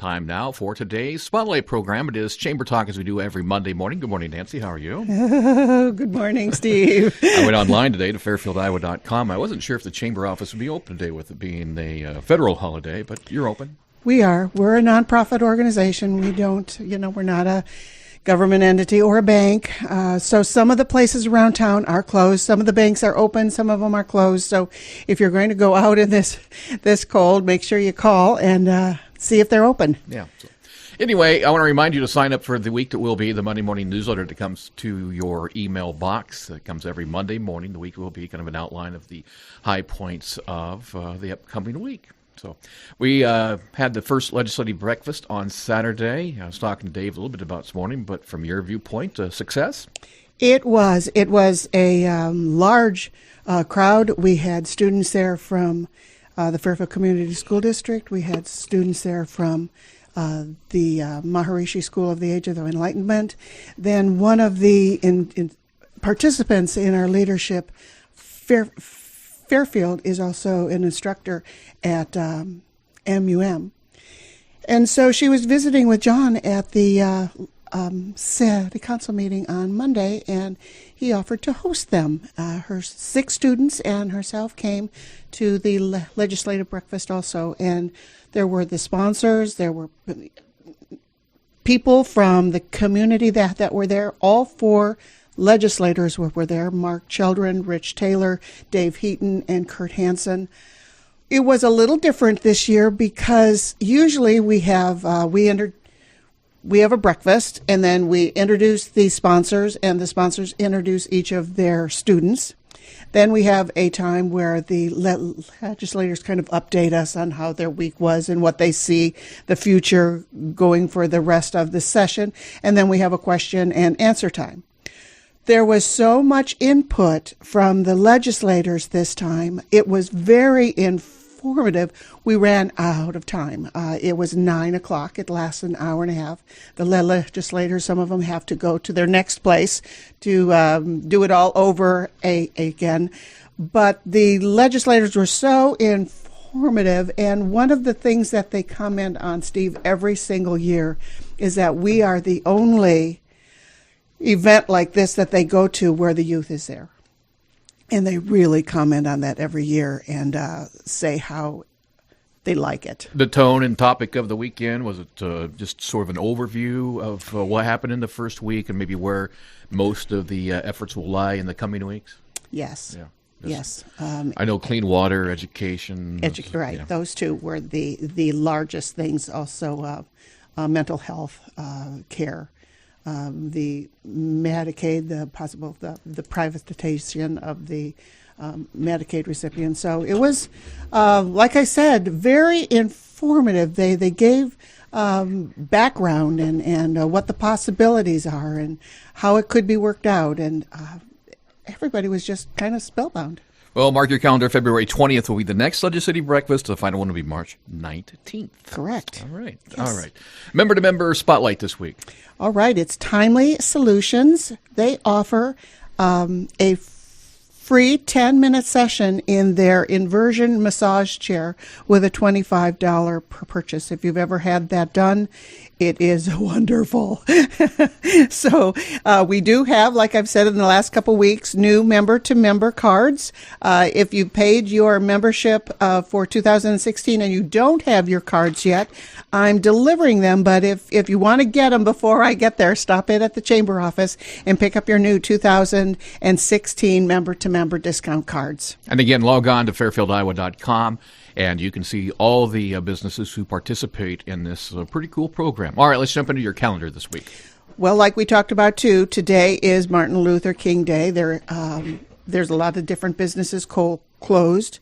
Time now for today's Spotlight program. It is Chamber Talk as we do every Monday morning. Good morning, Nancy. How are you? Good morning, Steve. I went online today to fairfieldiowa.com. I wasn't sure if the Chamber office would be open today with it being a federal holiday, but you're open. We are. We're a nonprofit organization. We don't, we're not a government entity or a bank. So some of the places around town are closed. Some of the banks are open. Some of them are closed. So if you're going to go out in this cold, make sure you call and see if they're open. Yeah. So, anyway, I want to remind you to sign up for the week that will be the Monday morning newsletter that comes to your email box. It comes every Monday morning. The week will be kind of an outline of the high points of the upcoming week. So we had the first legislative breakfast on Saturday. I was talking to Dave a little bit about this morning, but from your viewpoint, success? It was. It was a large crowd. We had students there from the Fairfield Community School District. We had students there from the Maharishi School of the Age of Enlightenment. Then one of the participants in our leadership, Fairfield, is also an instructor at MUM. And so she was visiting with John at the council meeting on Monday, and he offered to host them. Her 6 students and herself came to the legislative breakfast also, and there were the sponsors, there were people from the community that were there. All 4 legislators were there: Mark Children, Rich Taylor, Dave Heaton, and Kurt Hansen. It was a little different this year because usually we have a breakfast, and then we introduce the sponsors, and the sponsors introduce each of their students. Then we have a time where the legislators kind of update us on how their week was and what they see the future going for the rest of the session. And then we have a question and answer time. There was so much input from the legislators this time. It was very informative. We ran out of time. It was 9 o'clock. It lasted an hour and a half. The legislators, some of them have to go to their next place to do it all over again. But the legislators were so informative, and one of the things that they comment on, Steve, every single year is that we are the only event like this that they go to where the youth is there. And they really comment on that every year and say how they like it. The tone and topic of the weekend, was it just sort of an overview of what happened in the first week and maybe where most of the efforts will lie in the coming weeks? Yes. Yeah. Yes. I know clean water, education. Right. Yeah. Those 2 were the largest things. Also mental health care. The Medicaid, the privatization of the Medicaid recipients. So it was, like I said, very informative. They gave background and what the possibilities are and how it could be worked out. And everybody was just kind of spellbound. Well, mark your calendar. February 20th will be the next legislative breakfast. The final one will be March 19th. Correct. All right. Yes. All right. Member-to-member spotlight this week. All right. It's Timely Solutions. They offer a free 10-minute session in their inversion massage chair with a $25 per purchase. If you've ever had that done, it is wonderful. So we do have, like I've said in the last couple weeks, new member-to-member cards. If you paid your membership for 2016 and you don't have your cards yet, I'm delivering them. But if you want to get them before I get there, stop in at the Chamber office and pick up your new 2016 member-to-member discount cards. And again, log on to fairfieldiowa.com. And you can see all the businesses who participate in this pretty cool program. All right, let's jump into your calendar this week. Well, like we talked about, too, today is Martin Luther King Day. There's a lot of different businesses closed.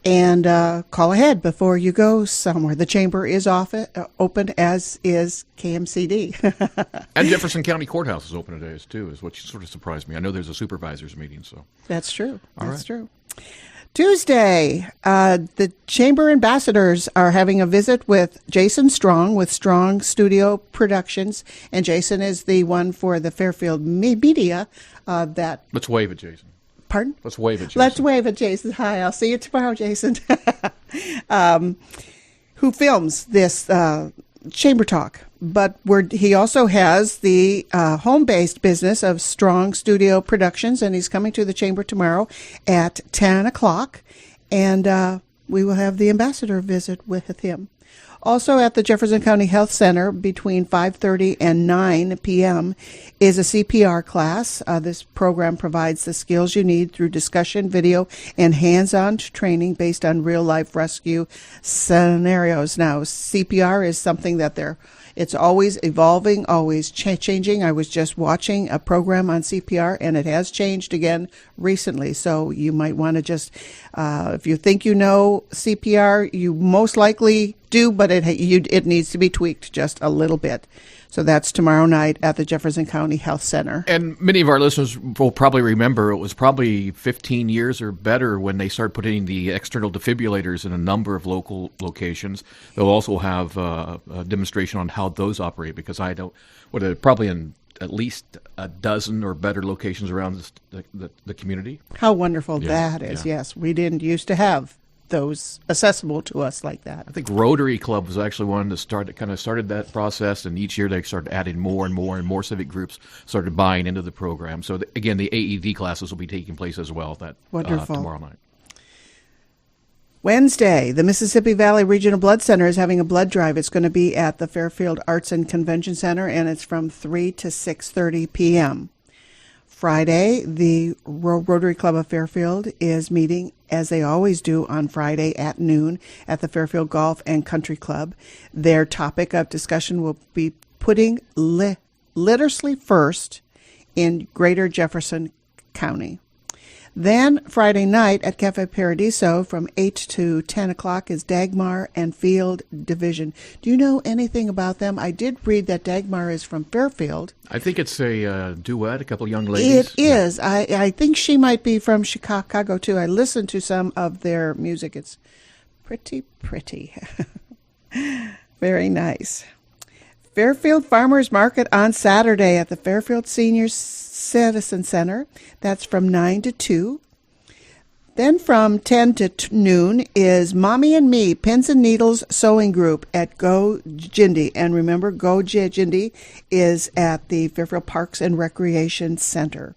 And call ahead before you go somewhere. The Chamber is open, as is KMCD. And Jefferson County Courthouse is open today, too, is what sort of surprised me. I know there's a supervisors meeting, so. That's true. That's true. Tuesday, the Chamber ambassadors are having a visit with Jason Strong with Strong Studio Productions, and Jason is the one for the Fairfield media that... Let's wave at Jason. Pardon? Let's wave at Jason. Let's wave at Jason. Hi, I'll see you tomorrow, Jason. Who films this chamber talk. But he also has the home-based business of Strong Studio Productions, and he's coming to the chamber tomorrow at 10 o'clock. And we will have the ambassador visit with him. Also at the Jefferson County Health Center between 5:30 and 9 p.m. is a CPR class. This program provides the skills you need through discussion, video, and hands-on training based on real-life rescue scenarios. Now, CPR is something that it's always evolving, always changing. I was just watching a program on CPR, and it has changed again recently. So you might want to just, if you think you know CPR, you most likely do, but it needs to be tweaked just a little bit. So that's tomorrow night at the Jefferson County Health Center. And many of our listeners will probably remember it was probably 15 years or better when they started putting the external defibrillators in a number of local locations. They'll also have a demonstration on how those operate, because probably in at least a dozen or better locations around the community. How wonderful that is. Yeah. Yes, we didn't used to have those accessible to us like that. I think Rotary Club was actually one that started that process, and each year they started adding more and more, and more civic groups started buying into the program. So again, the AED classes will be taking place as well tomorrow night. Wednesday, the Mississippi Valley Regional Blood Center is having a blood drive. It's going to be at the Fairfield Arts and Convention Center, and it's from 3 to 6:30 p.m. Friday, the Rotary Club of Fairfield is meeting, as they always do, on Friday at noon at the Fairfield Golf and Country Club. Their topic of discussion will be putting literacy first in Greater Jefferson County. Then Friday night at Cafe Paradiso from 8 to 10 o'clock is Dagmar and Field Division. Do you know anything about them? I did read that Dagmar is from Fairfield. I think it's a duet, a couple young ladies. It is. Yeah. I think she might be from Chicago, too. I listened to some of their music. It's pretty. Very nice. Fairfield Farmers Market on Saturday at the Fairfield Senior Citizen Center. That's from 9 to 2. Then from 10 to noon is Mommy and Me Pins and Needles Sewing Group at Go Jindy. And remember, Go Jindy is at the Fairfield Parks and Recreation Center.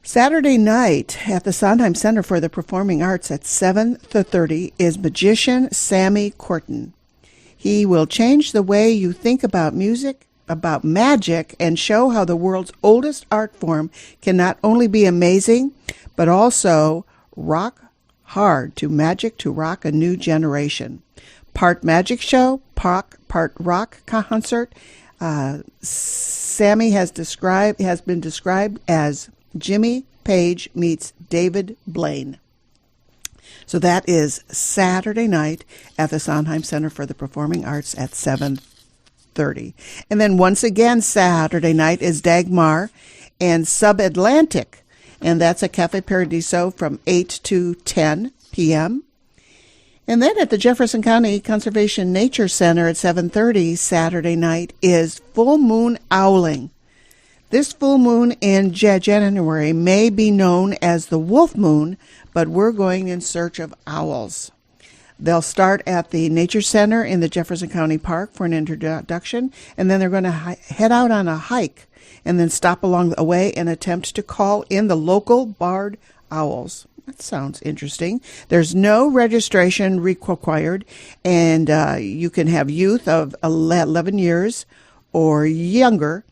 Saturday night at the Sondheim Center for the Performing Arts at 7:30 is magician Sammy Corton. He will change the way you think about music, about magic, and show how the world's oldest art form can not only be amazing, but also rock hard to rock a new generation. Part magic show, part rock concert. Sammy has been described as Jimmy Page meets David Blaine. So that is Saturday night at the Sondheim Center for the Performing Arts at 7:30. And then once again, Saturday night is Dagmar and Subatlantic, and that's at Cafe Paradiso from 8 to 10 p.m. And then at the Jefferson County Conservation Nature Center at 7:30 Saturday night is Full Moon Owling. This full moon in January may be known as the wolf moon, but we're going in search of owls. They'll start at the Nature Center in the Jefferson County Park for an introduction, and then they're going to head out on a hike and then stop along the way and attempt to call in the local barred owls. That sounds interesting. There's no registration required, and you can have youth of 11 years or younger.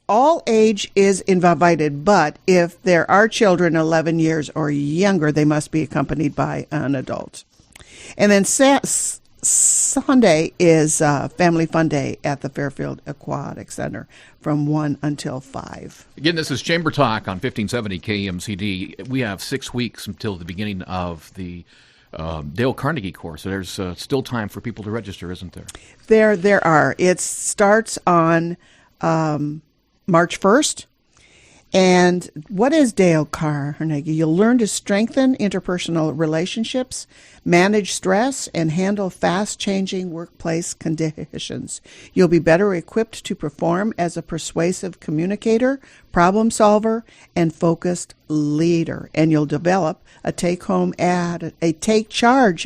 All age is invited, but if there are children 11 years or younger, they must be accompanied by an adult. And then Sunday is Family Fun Day at the Fairfield Aquatic Center from 1 until 5. Again, this is Chamber Talk on 1570 KMCD. We have 6 weeks until the beginning of the Dale Carnegie course. So there's still time for people to register, isn't there? There are. It starts on March 1st, And what is Dale Carnegie? You'll learn to strengthen interpersonal relationships, manage stress, and handle fast-changing workplace conditions. You'll be better equipped to perform as a persuasive communicator, problem solver, and focused leader. And you'll develop a take-charge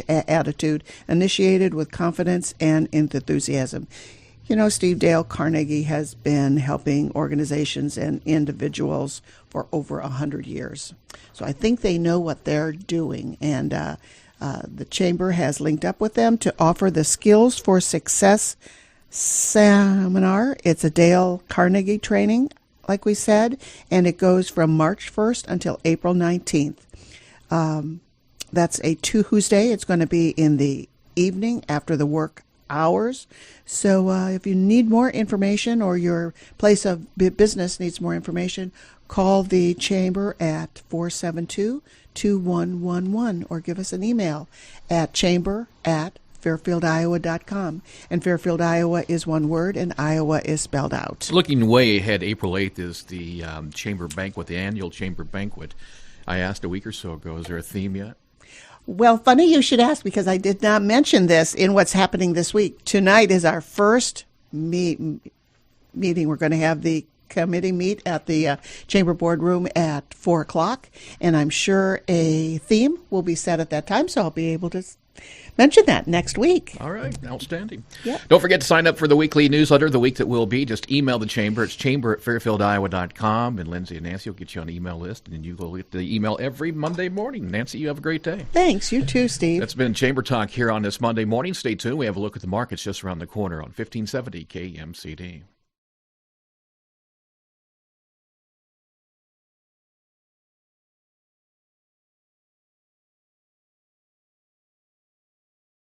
attitude initiated with confidence and enthusiasm. You know, Steve, Dale Carnegie has been helping organizations and individuals for over 100 years. So I think they know what they're doing. And the Chamber has linked up with them to offer the Skills for Success seminar. It's a Dale Carnegie training, like we said, and it goes from March 1st until April 19th. That's a Tuesday. It's going to be in the evening after the work hours. So if you need more information or your place of business needs more information, call the Chamber at 472-2111 or give us an email at chamber@fairfieldiowa.com. And Fairfield, Iowa is one word, and Iowa is spelled out. Looking way ahead, April 8th is the Chamber Banquet, the annual Chamber Banquet. I asked a week or so ago, is there a theme yet? Well, funny you should ask, because I did not mention this in what's happening this week. Tonight is our first meeting. We're going to have the committee meet at the Chamber boardroom at 4 o'clock, and I'm sure a theme will be set at that time, so I'll be able to mention that next week. All right. Outstanding. Yep. Don't forget to sign up for the weekly newsletter, the week that will be. Just email the Chamber. It's chamber@fairfieldiowa.com, and Lindsay and Nancy will get you on the email list, and you will get the email every Monday morning. Nancy, you have a great day. Thanks. You too, Steve. That's been Chamber Talk here on this Monday morning. Stay tuned. We have a look at the markets just around the corner on 1570 KMCD.